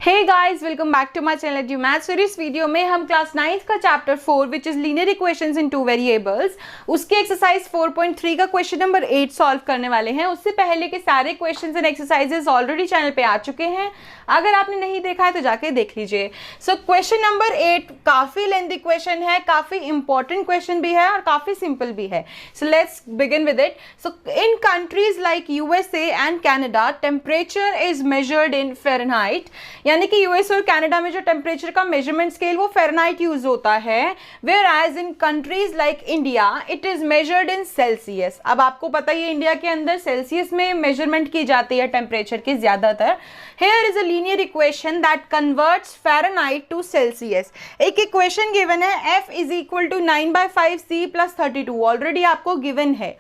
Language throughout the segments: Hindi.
Hey guys, welcome back to my channel due maths. और इस वीडियो में हम क्लास 9th का chapter 4 which is linear equations in two variables उसके एक्सरसाइज 4.3 का क्वेश्चन नंबर 8 सॉल्व करने वाले हैं। उससे पहले के सारे questions and exercises already channel पे आ चुके हैं, अगर आपने नहीं देखा है तो जाके देख लीजिए। सो क्वेश्चन नंबर 8 काफी लेंथी क्वेश्चन है, काफी इंपॉर्टेंट क्वेश्चन भी है और काफी सिंपल भी है। So let's begin with it. So in countries like USA and Canada temperature is measured in Fahrenheit, यानी कि यूएस और कनाडा में जो टेम्परेचर का मेजरमेंट स्केल वो फ़ारेनहाइट यूज होता है, whereas in countries like India it is measured in Celsius. अब आपको पता ही है इंडिया के अंदर सेल्सियस में मेजरमेंट की जाती है टेम्परेचर की ज्यादातर। Here is a linear equation that converts Fahrenheit to Celsius। एक इक्वेशन गिवन है F is equal to 9/5 C plus 32, already आपको गिवन है।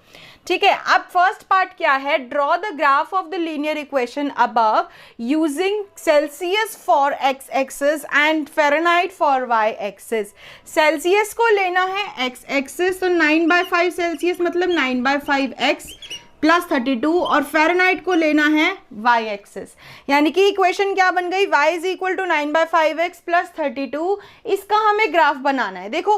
ठीक है, अब फर्स्ट पार्ट क्या है, draw the graph of the linear equation above using Celsius for x axis and Fahrenheit for y axis. Celsius को लेना है एक्स एक्सिस, तो 9/5 सेल्सियस मतलब 9/5 एक्स प्लस 32, और फ़ारेनहाइट को लेना है वाई एक्सिस। यानी कि इक्वेशन क्या बन गई, y is equal to 9/5x plus 32। इसका हमें ग्राफ बनाना है। देखो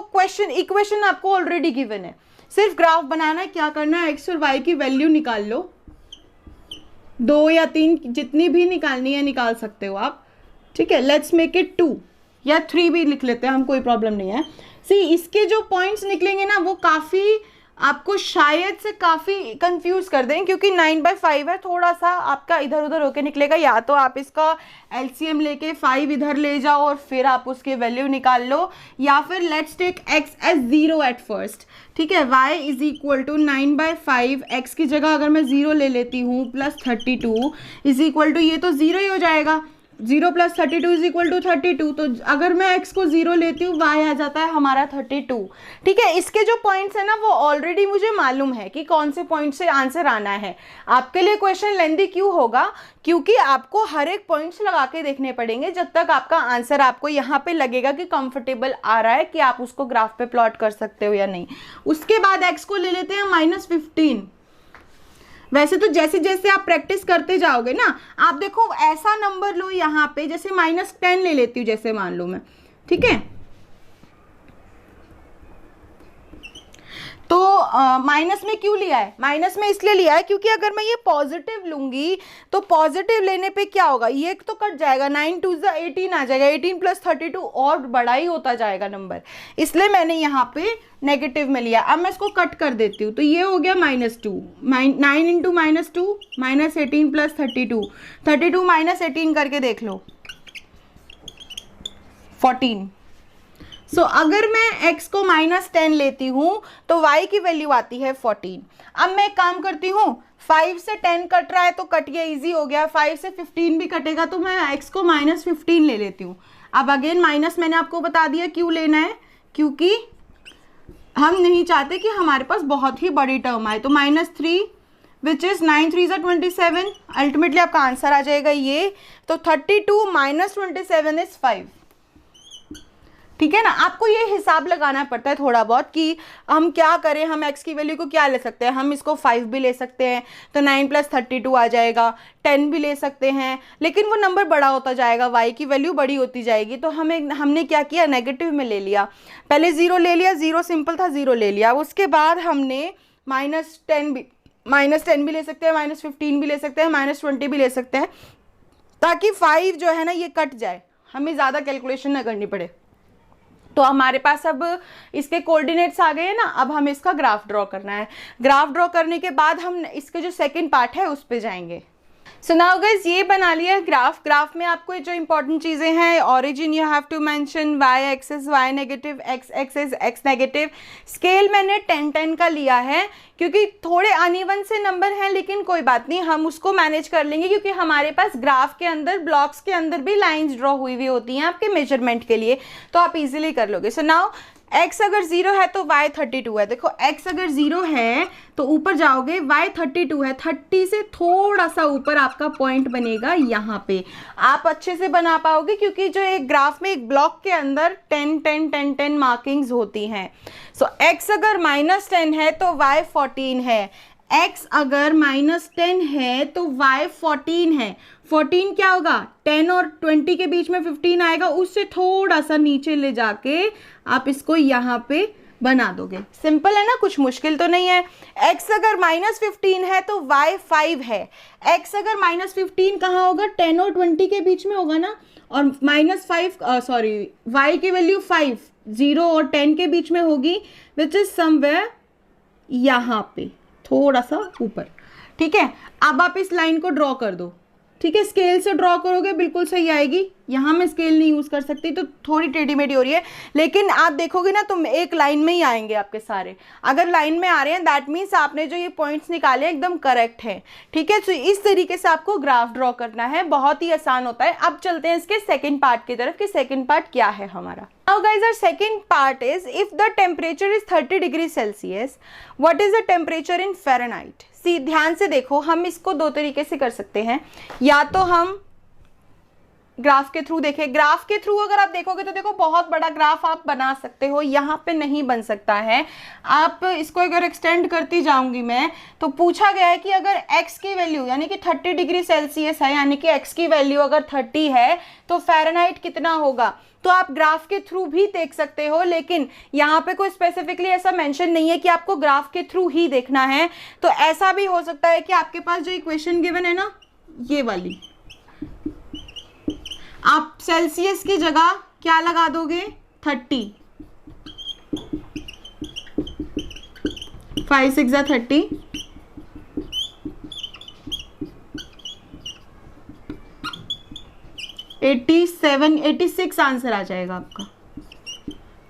इक्वेशन आपको ऑलरेडी गिवन है, सिर्फ ग्राफ बनाना है। क्या करना है, x और y की वैल्यू निकाल लो, 2 या 3 जितनी भी निकालनी है निकाल सकते हो आप। ठीक है, लेट्स मेक इट 2 या 3 भी लिख लेते हैं हम, कोई प्रॉब्लम नहीं है। सी इसके जो पॉइंट्स निकलेंगे ना वो काफ़ी आपको शायद से काफ़ी कंफ्यूज कर दें, क्योंकि 9/5 है, थोड़ा सा आपका इधर उधर होके निकलेगा। या तो आप इसका एलसीएम लेके 5 इधर ले जाओ और फिर आप उसके वैल्यू निकाल लो, या फिर let's take x as 0 at first. ठीक है, y is equal to 9/5, x की जगह अगर मैं 0 ले लेती हूँ प्लस 32 इज इक्वल टू, ये तो 0 ही हो जाएगा, 0 प्लस 32 इज इक्वल टू 32। तो अगर मैं x को 0 लेती हूँ y आ जाता है हमारा 32। ठीक है, इसके जो पॉइंट्स है ना वो ऑलरेडी मुझे मालूम है कि कौन से पॉइंट से आंसर आना है। आपके लिए क्वेश्चन लेंथी क्यों होगा, क्योंकि आपको हर एक पॉइंट्स लगा के देखने पड़ेंगे जब तक आपका आंसर आपको यहाँ पे लगेगा कि कंफर्टेबल आ रहा है, कि आप उसको ग्राफ पे प्लॉट कर सकते हो या नहीं। उसके बाद x को ले लेते हैं -15। वैसे तो जैसे जैसे आप प्रैक्टिस करते जाओगे ना, आप देखो ऐसा नंबर लो यहाँ पे, जैसे -10 ले लेती हूँ, जैसे मान लो मैं। ठीक है, तो माइनस में क्यों लिया है, माइनस में इसलिए लिया है क्योंकि अगर मैं ये पॉजिटिव लूंगी तो पॉजिटिव लेने पे क्या होगा, ये तो कट जाएगा, 9 2 18 आ जाएगा, 18 प्लस 32 और बड़ा ही होता जाएगा नंबर, इसलिए मैंने यहाँ पे नेगेटिव में लिया। अब मैं इसको कट कर देती हूँ, तो ये हो गया -2, 9 इंटू -2 -18 प्लस 32, 32 -18 करके देख लो 14। सो अगर मैं x को -10 लेती हूँ तो y की वैल्यू आती है 14। अब मैं एक काम करती हूँ, 5 से 10 कट रहा है तो कट गया, ईजी हो गया। 5 से 15 भी कटेगा तो मैं x को -15 ले लेती हूँ। अब अगेन माइनस मैंने आपको बता दिया क्यों लेना है, क्योंकि हम नहीं चाहते कि हमारे पास बहुत ही बड़ी टर्म आए। तो -3 विच इज 9 3 ज़ा 27, अल्टीमेटली आपका आंसर आ जाएगा ये। तो 32 -27 इज 5। ठीक है ना, आपको ये हिसाब लगाना पड़ता है थोड़ा बहुत कि हम क्या करें, हम x की वैल्यू को क्या ले सकते हैं। हम इसको 5 भी ले सकते हैं तो 9 प्लस 32 आ जाएगा, 10 भी ले सकते हैं, लेकिन वो नंबर बड़ा होता जाएगा, y की वैल्यू बड़ी होती जाएगी। तो हमने क्या किया, नेगेटिव में ले लिया। पहले 0 ले लिया, 0 सिंपल था, 0 ले लिया। उसके बाद हमने -10 भी ले सकते हैं, -15 भी ले सकते हैं, -20 भी ले सकते हैं, ताकि 5 जो है ना ये कट जाए, हमें ज़्यादा कैलकुलेशन ना करनी पड़े। तो हमारे पास अब इसके कोऑर्डिनेट्स आ गए हैं ना, अब हमें इसका ग्राफ ड्रॉ करना है। ग्राफ ड्रॉ करने के बाद हम इसके जो सेकंड पार्ट है उस पे जाएंगे। सो नाउ गाइस, ये बना लिया ग्राफ। ग्राफ में आपको जो इंपॉर्टेंट चीज़ें हैं, origin you have to mention, y axis y negative, x axis x negative. Scale मैंने 10-10 का लिया है क्योंकि थोड़े अनइवन से नंबर हैं, लेकिन कोई बात नहीं, हम उसको मैनेज कर लेंगे क्योंकि हमारे पास ग्राफ के अंदर ब्लॉक्स के अंदर भी लाइंस ड्रॉ हुई हुई होती हैं आपके मेजरमेंट के लिए, तो आप इजीली कर लोगे। सो नाउ x अगर 0 है तो y 32 है। देखो x अगर 0 है तो ऊपर जाओगे, y 32 है, 30 से थोड़ा सा ऊपर आपका पॉइंट बनेगा यहाँ पे। आप अच्छे से बना पाओगे क्योंकि जो एक ग्राफ में एक ब्लॉक के अंदर 10 मार्किंग्स होती हैं। सो x अगर -10 है तो y 14 है, x अगर -10 है तो y 14 है। 14 क्या होगा, 10 और 20 के बीच में 15 आएगा, उससे थोड़ा सा नीचे ले जाके आप इसको यहाँ पे बना दोगे। सिंपल है ना, कुछ मुश्किल तो नहीं है। x अगर -15 है तो y 5 है। x अगर -15 कहाँ होगा, 10 और 20 के बीच में होगा ना, और -5 y की वैल्यू 5, 0 और 10 के बीच में होगी, विच इज समवेयर यहाँ पे थोड़ा सा ऊपर। ठीक है, अब आप इस लाइन को ड्रॉ कर दो। ठीक है, स्केल से ड्रॉ करोगे बिल्कुल सही आएगी। यहाँ मैं स्केल नहीं यूज़ कर सकती तो थोड़ी टेढ़ी मेढ़ी हो रही है, लेकिन आप देखोगे ना तो एक लाइन में ही आएंगे आपके सारे। अगर लाइन में आ रहे हैं दैट मीन्स आपने जो ये पॉइंट्स निकाले एकदम करेक्ट है। ठीक है, तो इस तरीके से आपको ग्राफ ड्रॉ करना है, बहुत ही आसान होता है। अब चलते हैं इसके सेकेंड पार्ट की तरफ कि सेकेंड पार्ट क्या है हमारा। Now guys, our second part is if the temperature is 30 degree Celsius, what is the temperature in Fahrenheit? सी ध्यान से देखो, हम इसको दो तरीके से कर सकते हैं। या तो हम ग्राफ के थ्रू देखें। ग्राफ के थ्रू अगर आप देखोगे तो देखो बहुत बड़ा ग्राफ आप बना सकते हो, यहाँ पे नहीं बन सकता है। आप इसको अगर एक्सटेंड करती जाऊंगी मैं, तो पूछा गया है कि अगर x की वैल्यू यानी कि 30 डिग्री सेल्सियस है, यानी कि x की वैल्यू अगर 30 है तो फ़ारेनहाइट कितना होगा। तो आप ग्राफ के थ्रू भी देख सकते हो, लेकिन यहाँ पे कोई स्पेसिफिकली ऐसा मेंशन नहीं है कि आपको ग्राफ के थ्रू ही देखना है। तो ऐसा भी हो सकता है कि आपके पास जो इक्वेशन गिवन है ना, ये वाली, आप सेल्सियस की जगह क्या लगा दोगे, 30, 5 6 30, 86 आंसर आ जाएगा आपका।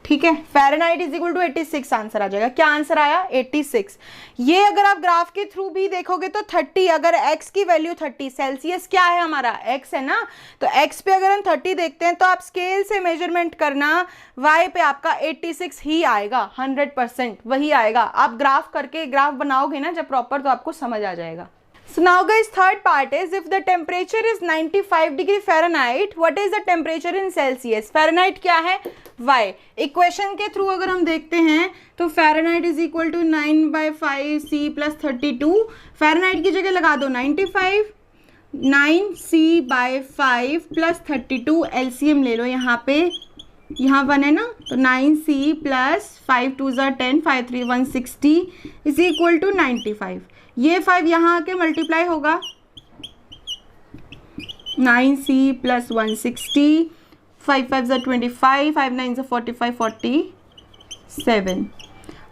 ठीक है, Fahrenheit is equal to 86 answer आ जाएगा। क्या आंसर आया, 86। ये अगर आप ग्राफ के थ्रू भी देखोगे तो 30, अगर x की वैल्यू 30, सेल्सियस क्या है हमारा, x है ना, तो x पे अगर हम 30 देखते हैं तो आप स्केल से मेजरमेंट करना, y पे आपका 86 ही आएगा, 100% वही आएगा। आप ग्राफ करके ग्राफ बनाओगे ना जब प्रॉपर, तो आपको समझ आ जाएगा। So now guys, third part is if the temperature is 95 degree Fahrenheit, what is the temperature in Celsius? Fahrenheit क्या है, y। इक्वेशन के थ्रू अगर हम देखते हैं तो Fahrenheit is equal to 9/5 c + 32। Fahrenheit की जगह लगा दो 95, 9c/5 + 32, एलसीएम ले लो यहाँ पे, यहाँ 1 है ना, तो 9c + 5 2 10, 5 3 160 इज इक्वल टू 95। ये 5 यहाँ आके मल्टीप्लाई होगा, 9c + 160, 5 5 25, 5 9 45, 47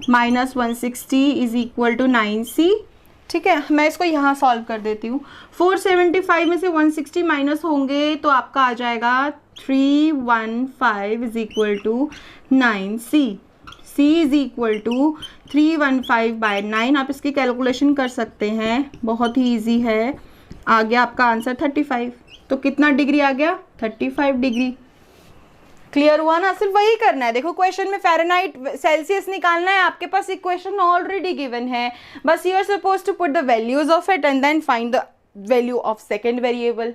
minus 160 is equal to 9c। ठीक है, मैं इसको यहाँ सॉल्व कर देती हूँ। 475 में से 160 माइनस होंगे तो आपका आ जाएगा 315 is equal to 9c। c is equal to 315/9। आप इसकी कैलकुलेशन कर सकते हैं, बहुत ही इजी है। आ गया आपका आंसर 35। तो कितना डिग्री आ गया, 35 डिग्री। क्लियर हुआ ना, सिर्फ वही करना है। देखो क्वेश्चन में फ़ारेनहाइट सेल्सियस निकालना है, आपके पास इक्वेशन ऑलरेडी गिवन है, बस you are suppose to put the values of it and then find the value of second variable.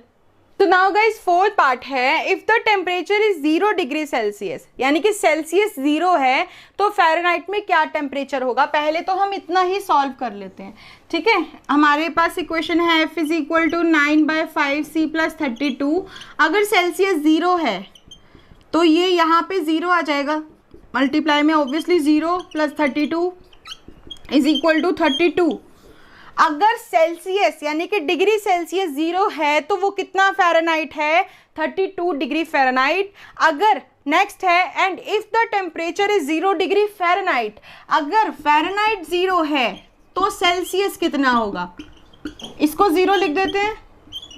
तो नाउ गाइज फोर्थ पार्ट है, if the temperature is 0 degree Celsius, यानी कि सेल्सियस 0 है तो फ़ारेनहाइट में क्या टेम्परेचर होगा। पहले तो हम इतना ही सॉल्व कर लेते हैं। ठीक है, हमारे पास इक्वेशन है f is equal to 9/5c + 32। अगर सेल्सियस 0 है तो ये यहाँ पे 0 आ जाएगा, मल्टीप्लाई में ऑब्वियसली 0 + 32 इज इक्वल टू 32। अगर सेल्सियस यानी कि डिग्री सेल्सियस 0 है तो वो कितना फ़ारेनहाइट है, 32 डिग्री फ़ारेनहाइट। अगर नेक्स्ट है and if the temperature is 0 degree Fahrenheit, अगर फ़ारेनहाइट 0 है तो सेल्सियस कितना होगा, इसको 0 लिख देते हैं,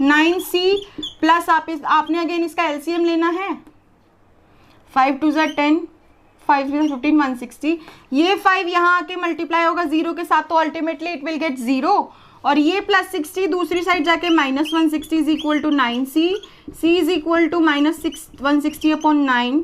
9c प्लस आपने अगेन इसका एलसीएम लेना है, 5 2 10, 5 15 160। ये 5 यहाँ आके मल्टीप्लाई होगा 0 के साथ तो अल्टीमेटली इट विल गेट 0, और ये +60 दूसरी साइड जाके -160 is equal to 9c। c is equal to -160/9।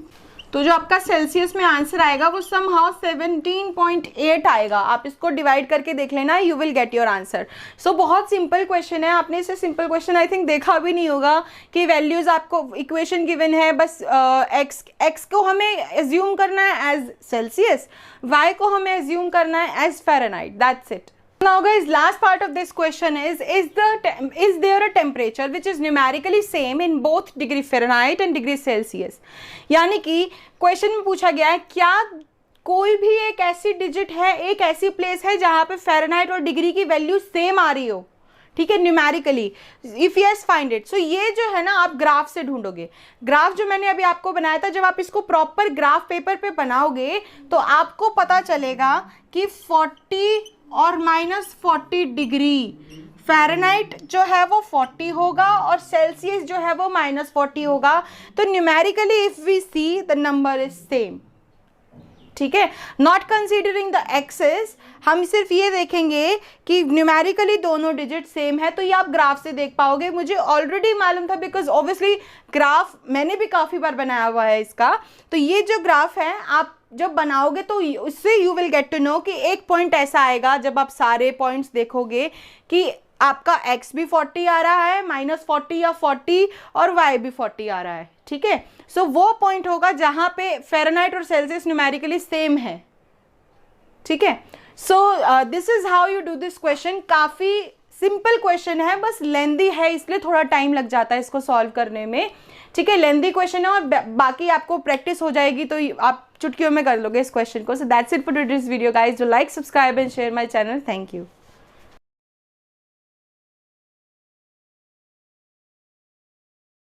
तो जो आपका सेल्सियस में आंसर आएगा वो समहाउ 17.8 आएगा। आप इसको डिवाइड करके देख लेना, you will get your answer. So बहुत सिंपल क्वेश्चन है, आपने इसे सिंपल क्वेश्चन आई थिंक देखा भी नहीं होगा कि वैल्यूज आपको इक्वेशन गिवन है, बस x को हमें एज्यूम करना है एज सेल्सियस, y को हमें एज्यूम करना है as Fahrenheit, that's it. Now guys, last part of this question is there a temperature which is numerically same in both degree Fahrenheit and degree Celsius? यानी कि क्वेश्चन में पूछा गया है क्या कोई भी एक ऐसी डिजिट है, एक ऐसी प्लेस है जहां पे फ़ारेनहाइट और डिग्री की वैल्यू सेम आ रही हो, ठीक है, numerically, if yes find it. So ये जो है ना आप ग्राफ से ढूंढोगे। ग्राफ जो मैंने अभी आपको बनाया था, जब आप इसको प्रॉपर ग्राफ पेपर पे बनाओगे तो आपको पता चलेगा कि 40 और -40 डिग्री फ़ारेनहाइट जो है वो 40 होगा और सेल्सियस जो है वो -40 होगा। तो numerically if we see the number is same, ठीक है, नॉट कंसीडरिंग द एक्सेस, हम सिर्फ ये देखेंगे कि न्यूमेरिकली दोनों डिजिट सेम है। तो ये आप ग्राफ से देख पाओगे। मुझे ऑलरेडी मालूम था बिकॉज ऑब्वियसली ग्राफ मैंने भी काफ़ी बार बनाया हुआ है इसका। तो ये जो ग्राफ है आप जब बनाओगे तो उससे you will get to know कि एक पॉइंट ऐसा आएगा जब आप सारे पॉइंट्स देखोगे कि आपका x भी 40 आ रहा है, -40 या 40, और y भी 40 आ रहा है, ठीक है। सो वो पॉइंट होगा जहां पे फ़ारेनहाइट और सेल्सियस न्यूमेरिकली सेम है, ठीक है। So this is how you do this question. काफ़ी सिंपल क्वेश्चन है, बस लेंदी है इसलिए थोड़ा टाइम लग जाता है इसको सॉल्व करने में, ठीक है। लेंदी क्वेश्चन है और बाकी आपको प्रैक्टिस हो जाएगी तो आप चुटकियों में कर लोगे इस क्वेश्चन को। So that's it for today's video guys. Do like, subscribe and share my channel. Thank you.